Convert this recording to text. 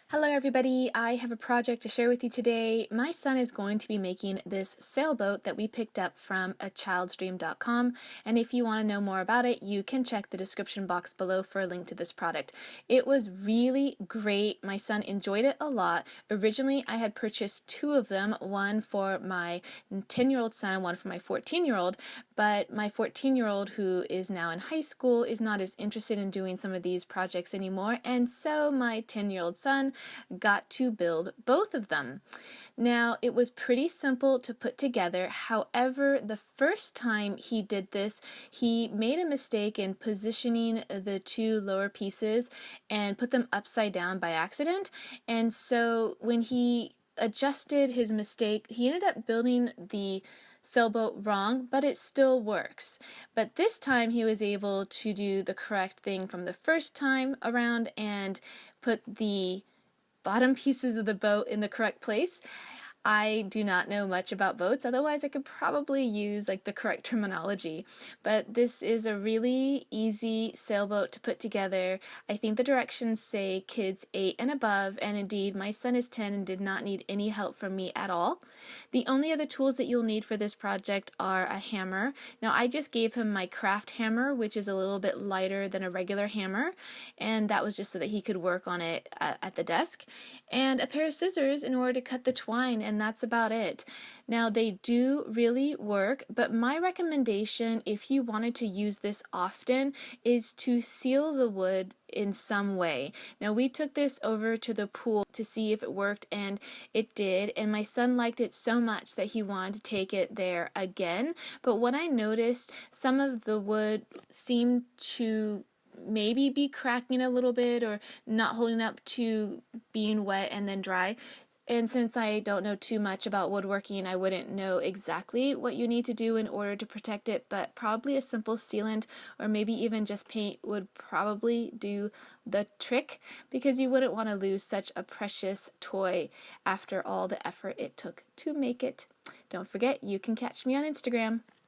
Hello everybody, I have a project to share with you today. My son is going to be making this sailboat that we picked up from achildsdream.com, and if you want to know more about it, you can check the description box below for a link to this product. It was really great. My son enjoyed it a lot. Originally I had purchased two of them, one for my 10-year-old son and one for my 14-year-old, but my 14-year-old, who is now in high school, is not as interested in doing some of these projects anymore, and so my 10-year-old son got to build both of them. Now, it was pretty simple to put together. However, the first time he did this, he made a mistake in positioning the two lower pieces and put them upside down by accident. And so when he adjusted his mistake, he ended up building the sailboat wrong, but it still works. But this time he was able to do the correct thing from the first time around and put the bottom pieces of the boat in the correct place. I do not know much about boats, otherwise I could probably use like the correct terminology, but this is a really easy sailboat to put together. I think the directions say kids 8 and above, and indeed my son is 10 and did not need any help from me at all. The only other tools that you'll need for this project are a hammer. Now I just gave him my craft hammer, which is a little bit lighter than a regular hammer, and that was just so that he could work on it at the desk, and a pair of scissors in order to cut the twine, and that's about it. Now they do really work, but my recommendation if you wanted to use this often is to seal the wood in some way. Now we took this over to the pool to see if it worked, and it did, and my son liked it so much that he wanted to take it there again. But what I noticed, some of the wood seemed to maybe be cracking a little bit or not holding up to being wet and then dry. And since I don't know too much about woodworking, I wouldn't know exactly what you need to do in order to protect it, but probably a simple sealant or maybe even just paint would probably do the trick, because you wouldn't want to lose such a precious toy after all the effort it took to make it. Don't forget, you can catch me on Instagram.